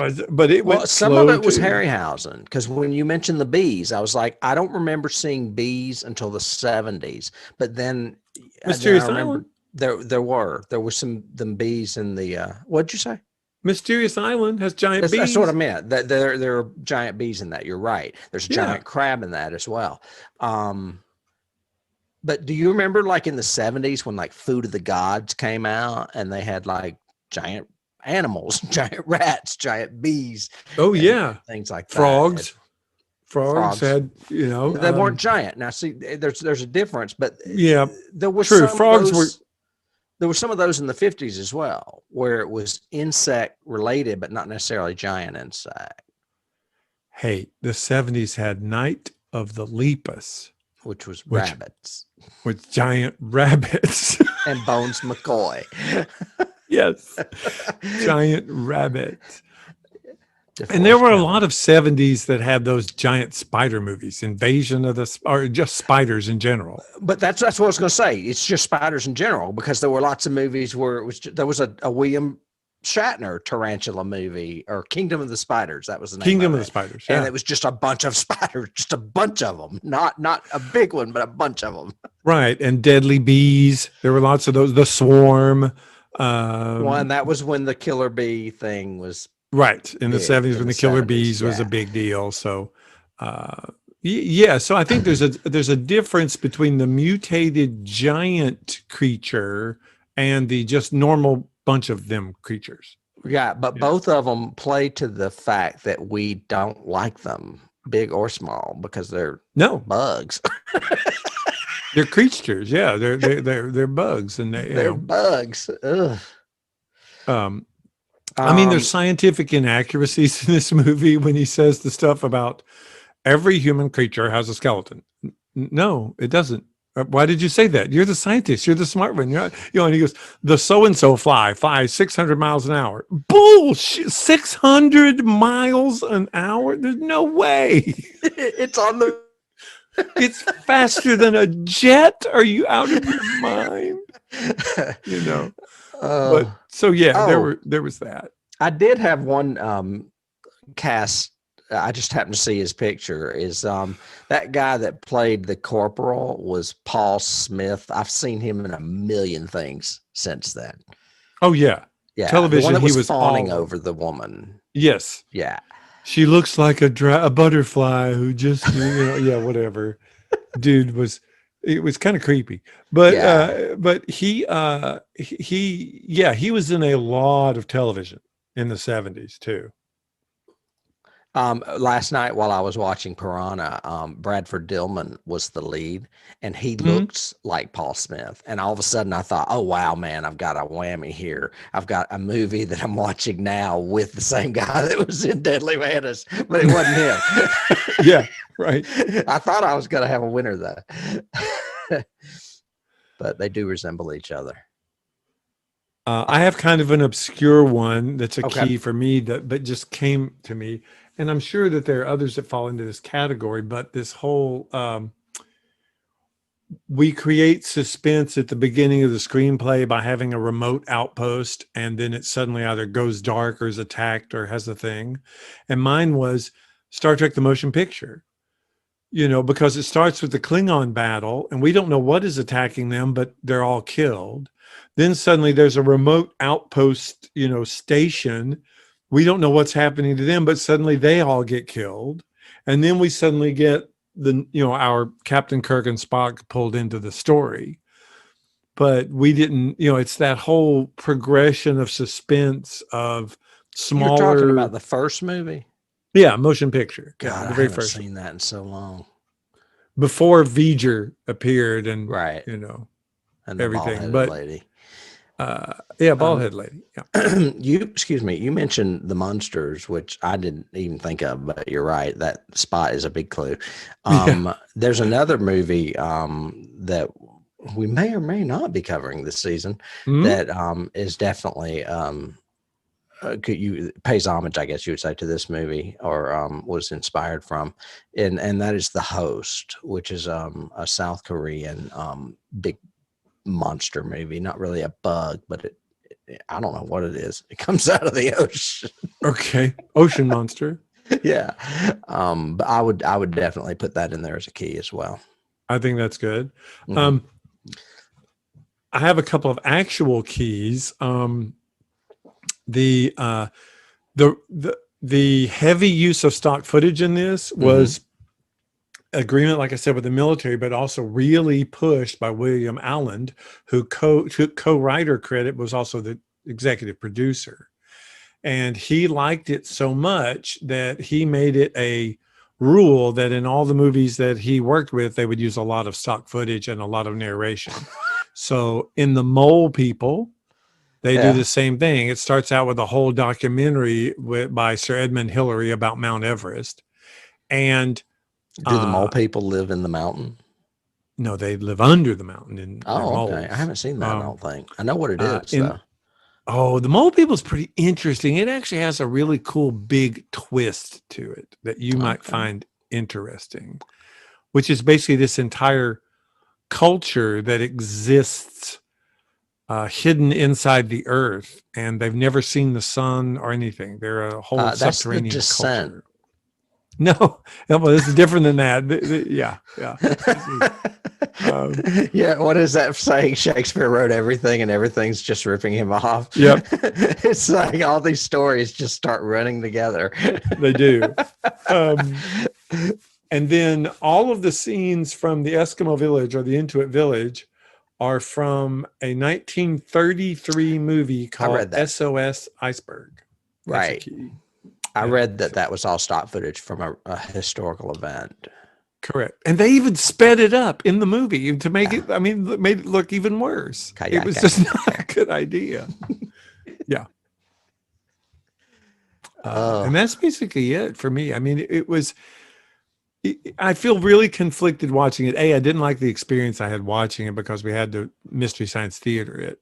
some of it was Harryhausen, because when you mentioned the bees, I was like, I don't remember seeing bees until the 1970s. But then Mysterious Island. There were some bees in the what'd you say? Mysterious Island has giant bees. That's what I meant. That there are giant bees in that. You're right. There's a giant crab in that as well. But do you remember like in the 1970s when like Food of the Gods came out and they had like giant animals, giant rats, giant bees? Oh yeah. Things like frogs. that. Frogs had, they weren't giant. Now see, there's a difference, but there was true. Frogs there were some of those in the 1950s as well, where it was insect related, but not necessarily giant insect. Hey, the 1970s had Night of the Lepus, which was rabbits. With giant rabbits. And Bones McCoy. Yes. Giant rabbits. And there were a lot of 70s that had those giant spider movies, or just spiders in general. But that's what I was going to say. It's just spiders in general, because there were lots of movies where there was a William Shatner tarantula movie, or Kingdom of the Spiders. That was the name. Kingdom of the Spiders. Yeah. And it was just a bunch of spiders, just a bunch of them, not a big one, but a bunch of them. Right. And Deadly Bees. There were lots of those. The Swarm. That was when the killer bee thing was. Right. In the 70s when the killer bees was a big deal. So, so I think there's a difference between the mutated giant creature and the just normal bunch of them creatures. Yeah, but both of them play to the fact that we don't like them, big or small, because they're bugs. They're creatures. Yeah, they're bugs, and they're bugs. Ugh. I mean, there's scientific inaccuracies in this movie when he says the stuff about every human creature has a skeleton. No, it doesn't. Why did you say that? You're the scientist. You're the smart one. And he goes, the so-and-so flies 600 miles an hour. Bullshit. 600 miles an hour? There's no way. It's on the. It's faster than a jet. Are you out of your mind? But so yeah, there was that. I did have one cast. I just happened to see his picture. Is that guy that played the corporal was Paul Smith. I've seen him in a million things since then. Oh yeah, television. The one that he was fawning over the woman. Yes. Yeah. She looks like a butterfly who just whatever. Dude it was kind of creepy, but he was in a lot of television in the 70s too. Last night while I was watching Piranha, Bradford Dillman was the lead, and he looks like Paul Smith. And all of a sudden I thought, oh wow, man, I've got a whammy here. I've got a movie that I'm watching now with the same guy that was in Deadly Mantis, but it wasn't him. Yeah, right. I thought I was going to have a winner though. But they do resemble each other. I have kind of an obscure one that's a key for me but just came to me. And I'm sure that there are others that fall into this category, but this whole, we create suspense at the beginning of the screenplay by having a remote outpost, and then it suddenly either goes dark or is attacked or has a thing. And mine was Star Trek, the motion picture, because it starts with the Klingon battle and we don't know what is attacking them, but they're all killed. Then suddenly there's a remote outpost, station. We don't know what's happening to them, but suddenly they all get killed. And then we suddenly get our Captain Kirk and Spock pulled into the story. But we didn't, it's that whole progression of suspense of smaller. You're talking about the first movie? Yeah, motion picture. God, the I haven't seen that in so long. Before V'ger appeared and, right. And everything. But lady. Bald head lady. Yeah. You mentioned the monsters, which I didn't even think of, but you're right. That spot is a big clue. There's another movie that we may or may not be covering this season that is definitely pays homage, I guess you would say, to this movie, or was inspired from, and that is The Host, which is a South Korean big monster movie. Not really a bug, but I don't know what it is. It comes out of the ocean. Okay, ocean monster. Yeah, but I would definitely put that in there as a key as well. I think that's good. I have a couple of actual keys. The heavy use of stock footage in this was agreement, like I said, with the military, but also really pushed by William Alland, who took co-writer credit, was also the executive producer. And he liked it so much that he made it a rule that in all the movies that he worked with, they would use a lot of stock footage and a lot of narration. So in The Mole People, they do the same thing. It starts out with a whole documentary by Sir Edmund Hillary about Mount Everest. And do the mole people live in the mountain? No, they live under the mountain. Okay. I haven't seen that. I don't think. I know what it is, though. The Mole People is pretty interesting. It actually has a really cool big twist to it that you might find interesting, which is basically this entire culture that exists hidden inside the earth, and they've never seen the sun or anything. They're a whole subterranean culture. No, this is different than that. What is that saying? Shakespeare wrote everything and everything's just ripping him off. Yep. It's like all these stories just start running together. They do. And then all of the scenes from the Eskimo village or the Inuit village are from a 1933 movie called SOS Iceberg. Right. I read that was all stock footage from a historical event. Correct. And they even sped it up in the movie to make it, made it look even worse. It was just not a good idea. Yeah. And that's basically it for me. It was, I feel really conflicted watching it. I didn't like the experience I had watching it because we had to Mystery Science Theater it.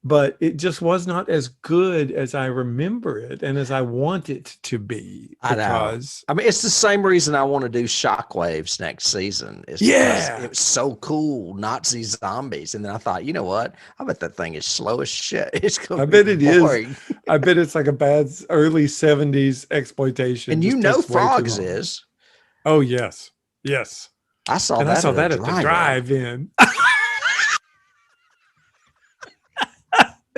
But it just was not as good as I remember it and as I want it to be. I know. Because I mean, it's the same reason I want to do Shockwaves next season. Is because it was so cool, Nazi zombies. And then I thought, you know what? I bet that thing is slow as shit. It's going I to bet be it boring. is. I bet it's like a bad early 70s exploitation. And Just you know takes way too Frogs long. is. Oh, yes. Yes. I saw And that I saw at that a at the drive-in. drive-in.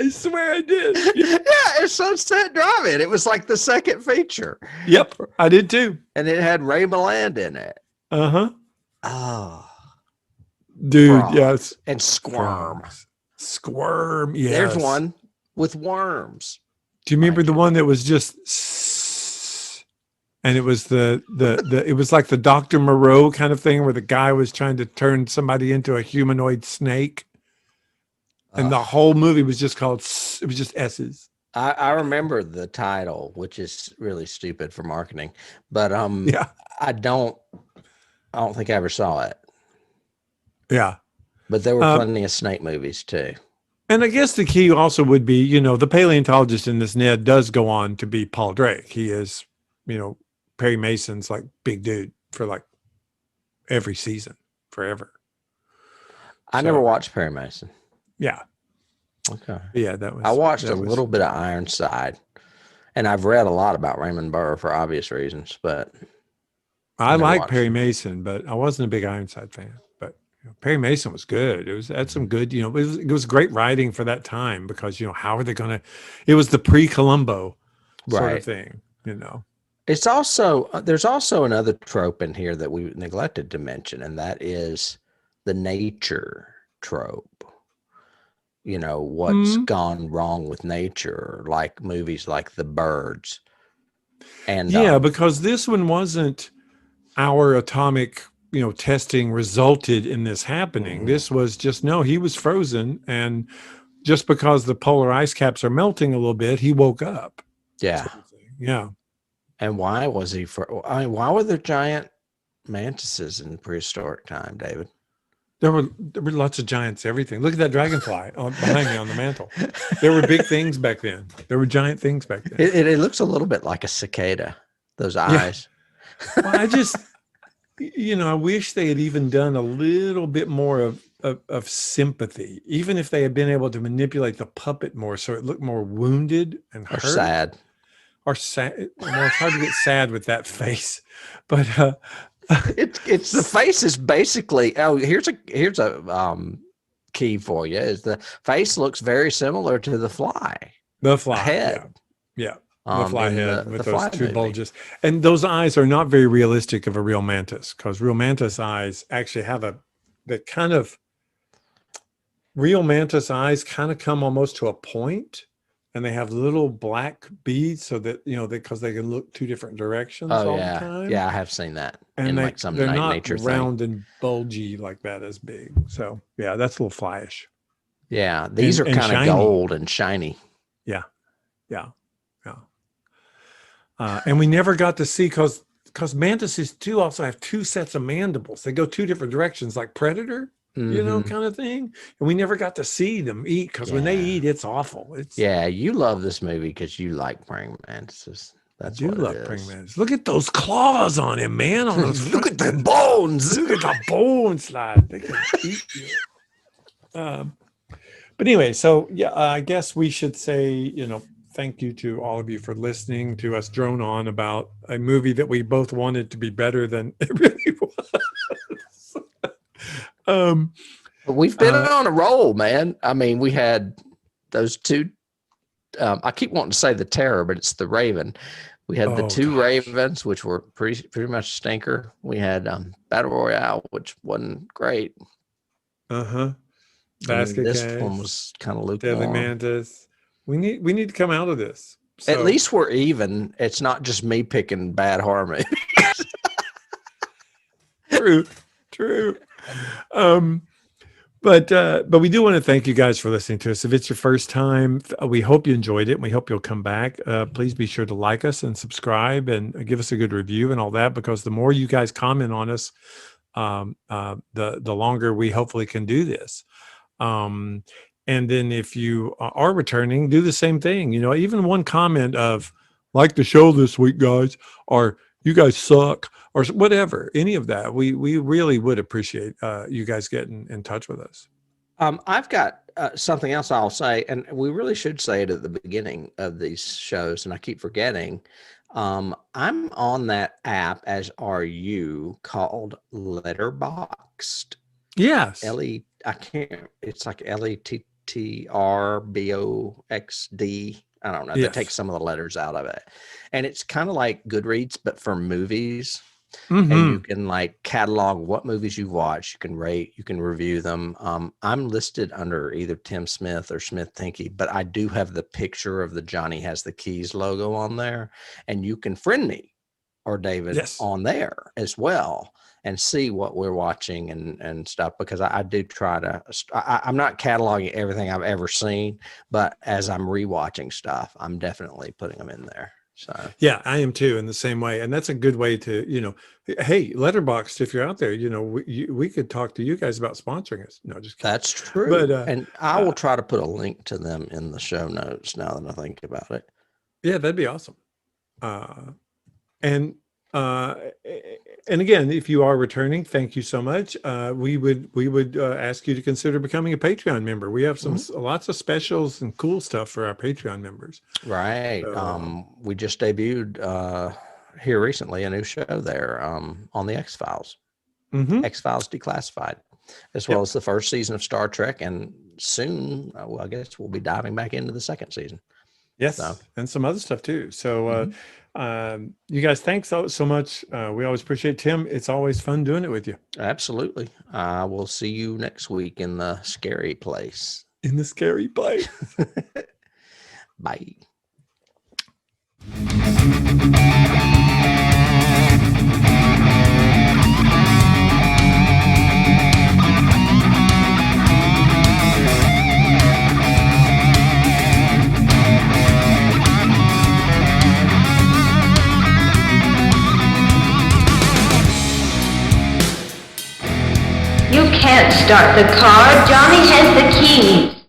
I swear I did. Yeah, it's Sunset Drive-In. It was like the second feature. Yep, I did too. And it had Ray Milland in it. Uh-huh. Oh. Dude, Frogs yes. and Squirm. Frogs. Squirm, yes. There's one with worms. Do you remember the one that was just and it was it was like the Dr. Moreau kind of thing where the guy was trying to turn somebody into a humanoid snake? And the whole movie was just called, it was just S's. I remember the title, which is really stupid for marketing, but yeah, I don't think I ever saw it. Yeah. But there were plenty of snake movies too. And I guess the key also would be, you know, the paleontologist in this, Ned, does go on to be Paul Drake. He is, you know, Perry Mason's like big dude for like every season, forever. I never watched Perry Mason. Yeah. Okay. Yeah, that was. I watched a little bit of Ironside, and I've read a lot about Raymond Burr for obvious reasons. But I like Perry Mason, but I wasn't a big Ironside fan. But you know, Perry Mason was good. It had some good. You know, it was great writing for that time because you know how are they going to? It was the pre-Columbo sort of thing. You know. It's also there's also another trope in here that we neglected to mention, and that is the nature trope. You know, what's gone wrong with nature, like movies like The Birds. And yeah, because this one wasn't our atomic, you know, testing resulted in this happening. This was just, no, he was frozen. And just because the polar ice caps are melting a little bit, he woke up. Yeah. Yeah. And why was he why were there giant mantises in prehistoric time, David? There were lots of giants, everything. Look at that dragonfly behind me on the mantle. There were big things back then. There were giant things back then. It looks a little bit like a cicada, those eyes. Yeah. Well, I just, you know, I wish they had even done a little bit more of sympathy, even if they had been able to manipulate the puppet more so it looked more wounded and hurt. Or sad. Well, it's hard to get sad with that face. But it's the face is basically here's a key for you is the face looks very similar to the fly head. Yeah. The fly head with those two movie. bulges, and those eyes are not very realistic of a real mantis, because real mantis eyes actually have real mantis eyes kind of come almost to a point. And they have little black beads so that, you know, because they can look two different directions all the time. Yeah, I have seen that. And like some they're not nature round thing. and bulgy like that as big. So, yeah, that's a little flyish. Yeah, these are kind of gold and shiny. Yeah. And we never got to see, because mantises too also have two sets of mandibles. They go two different directions like Predator. You know, kind of thing. And we never got to see them eat, because when they eat, it's awful. You love this movie because you like praying mantises. That's what love praying mantises. Look at those claws on him, man. On those look at the bones. Look at the bone slide. They can eat you. But anyway, so yeah, I guess we should say, you know, thank you to all of you for listening to us drone on about a movie that we both wanted to be better than it really was. We've been on a roll, man. I mean, we had those two. I keep wanting to say the Terror, but it's the Raven. We had the two Ravens, which were pretty much stinker. We had Battle Royale, which wasn't great. Basket this case, one was kind of lukewarm. Deadly Mantis. We need to come out of this. So. At least we're even. It's not just me picking bad horror movies. True. But we do want to thank you guys for listening to us. If it's your first time, we hope you enjoyed it. And we hope you'll come back. Please be sure to like us and subscribe and give us a good review and all that, because the more you guys comment on us, the longer we hopefully can do this. And then if you are returning, do the same thing. Even one comment of like the show this week, guys, or you guys suck, or whatever, any of that. We really would appreciate you guys getting in touch with us. I've got something else I'll say, and we really should say it at the beginning of these shows, and I keep forgetting. I'm on that app, as are you, called Letterboxd. Yes. I can't, it's like LETTRBOXD. I don't know. They Yes. take some of the letters out of it. And it's kind of like Goodreads, but for movies. Mhm. And you can like catalog what movies you've watched. You can rate, you can review them. I'm listed under either Tim Smith or Smith Tinky, but I do have the picture of the Johnny Has the Keys logo on there. And you can friend me or David Yes. on there as well and see what we're watching and stuff, because I do try to, I'm not cataloging everything I've ever seen, but as I'm rewatching stuff, I'm definitely putting them in there. So Yeah, I am too, in the same way. And that's a good way to, hey, Letterboxd, if you're out there, we could talk to you guys about sponsoring us. No, just kidding. that's true. But, And I will try to put a link to them in the show notes now that I think about it. Yeah, that'd be awesome. And again, if you are returning, thank you so much. We would ask you to consider becoming a Patreon member. We have lots of specials and cool stuff for our Patreon members. Right. So, We just debuted here recently a new show there on the X-Files. X-Files Declassified, as well as the first season of Star Trek, and soon, I guess we'll be diving back into the second season. Yes, So. and some other stuff too. So, you guys, thanks so much. We always appreciate Tim. It's always fun doing it with you. Absolutely. We'll see you next week in the scary place. In the scary place. Bye. You can't start the car. Johnny has the keys.